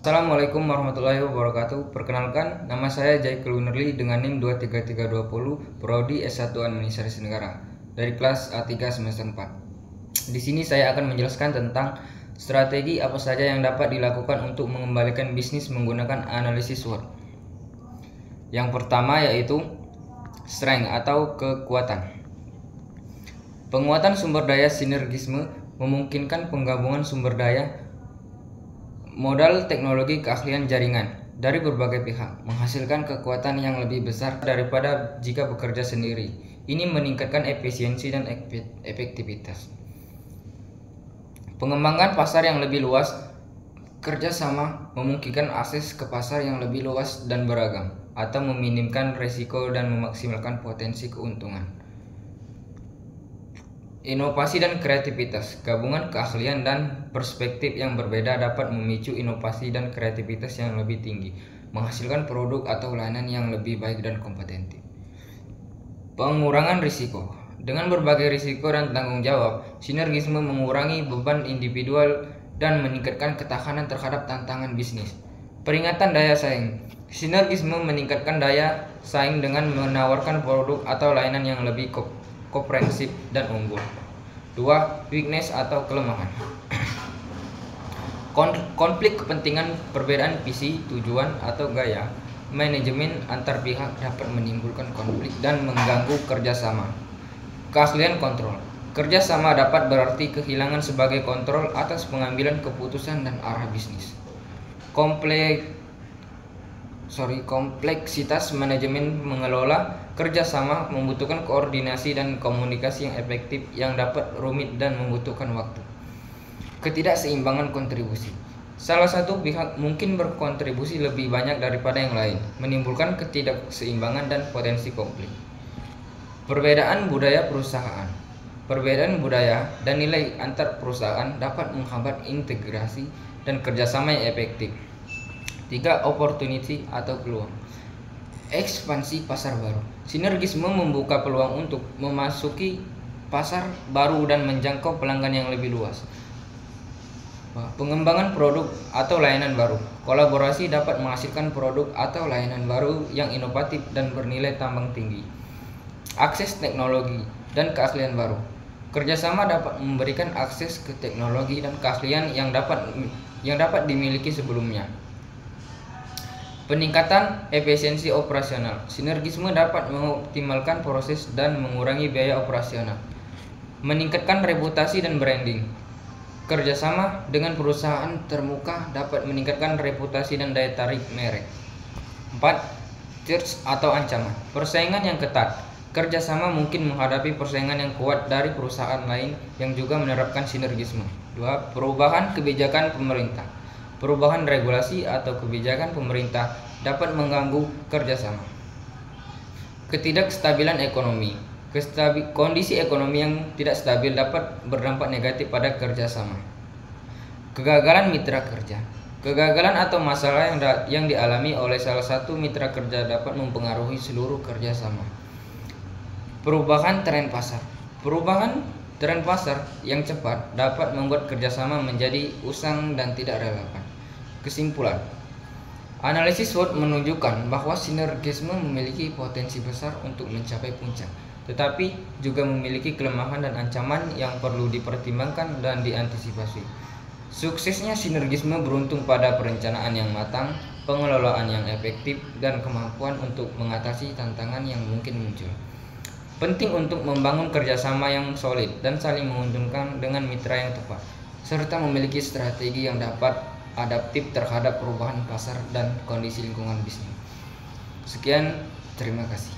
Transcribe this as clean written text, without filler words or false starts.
Assalamualaikum warahmatullahi wabarakatuh. Perkenalkan, nama saya Jaikul Winnerly dengan NIM 23320, Prodi S1 Administrasi Negara dari kelas A3 semester 4. Di sini saya akan menjelaskan tentang strategi apa saja yang dapat dilakukan untuk mengembalikan bisnis menggunakan analisis SWOT. Yang pertama yaitu strength atau kekuatan. Penguatan sumber daya sinergisme memungkinkan penggabungan sumber daya, modal, teknologi, keahlian, jaringan dari berbagai pihak, menghasilkan kekuatan yang lebih besar daripada jika bekerja sendiri. Ini meningkatkan efisiensi dan efektivitas. Pengembangan pasar yang lebih luas. Kerjasama memungkinkan akses ke pasar yang lebih luas dan beragam, atau meminimkan risiko dan memaksimalkan potensi keuntungan. Inovasi dan kreativitas. Gabungan keahlian dan perspektif yang berbeda dapat memicu inovasi dan kreativitas yang lebih tinggi, menghasilkan produk atau layanan yang lebih baik dan kompetitif. Pengurangan risiko. Dengan berbagai risiko dan tanggung jawab, sinergisme mengurangi beban individual dan meningkatkan ketahanan terhadap tantangan bisnis. Peringatan daya saing. Sinergisme meningkatkan daya saing dengan menawarkan produk atau layanan yang lebih komprehensif dan unggul. 2. Weakness atau kelemahan. Konflik kepentingan, perbedaan visi, tujuan, atau gaya manajemen antar pihak dapat menimbulkan konflik dan mengganggu kerjasama. Keahlian kontrol. Kerjasama dapat berarti kehilangan sebagai kontrol atas pengambilan keputusan dan arah bisnis. Kompleksitas manajemen mengelola kerjasama membutuhkan koordinasi dan komunikasi yang efektif yang dapat rumit dan membutuhkan waktu. Ketidakseimbangan kontribusi. Salah satu pihak mungkin berkontribusi lebih banyak daripada yang lain, menimbulkan ketidakseimbangan dan potensi konflik. Perbedaan budaya perusahaan. Perbedaan budaya dan nilai antar perusahaan dapat menghambat integrasi dan kerjasama yang efektif. 3. Opportunity atau peluang. Ekspansi pasar baru. Sinergisme membuka peluang untuk memasuki pasar baru dan menjangkau pelanggan yang lebih luas. Pengembangan produk atau layanan baru. Kolaborasi dapat menghasilkan produk atau layanan baru yang inovatif dan bernilai tambah tinggi. Akses teknologi dan keahlian baru. Kerjasama dapat memberikan akses ke teknologi dan keahlian yang dapat dimiliki sebelumnya. Peningkatan efisiensi operasional. Sinergisme dapat mengoptimalkan proses dan mengurangi biaya operasional. Meningkatkan reputasi dan branding. Kerjasama dengan perusahaan termuka dapat meningkatkan reputasi dan daya tarik merek. 4. Threats atau ancaman. Persaingan yang ketat. Kerjasama mungkin menghadapi persaingan yang kuat dari perusahaan lain yang juga menerapkan sinergisme. 2. Perubahan kebijakan pemerintah. Perubahan regulasi atau kebijakan pemerintah dapat mengganggu kerjasama. Ketidakstabilan ekonomi. Kondisi ekonomi yang tidak stabil dapat berdampak negatif pada kerjasama. Kegagalan mitra kerja. Kegagalan atau masalah yang dialami oleh salah satu mitra kerja dapat mempengaruhi seluruh kerjasama. Perubahan tren pasar. Perubahan tren pasar yang cepat dapat membuat kerjasama menjadi usang dan tidak relevan. Kesimpulan, analisis SWOT menunjukkan bahwa sinergisme memiliki potensi besar untuk mencapai puncak, tetapi juga memiliki kelemahan dan ancaman yang perlu dipertimbangkan dan diantisipasi. Suksesnya sinergisme beruntung pada perencanaan yang matang, pengelolaan yang efektif, dan kemampuan untuk mengatasi tantangan yang mungkin muncul. Penting untuk membangun kerjasama yang solid dan saling menguntungkan dengan mitra yang tepat, serta memiliki strategi yang dapat adaptif terhadap perubahan pasar dan kondisi lingkungan bisnis. Sekian, terima kasih.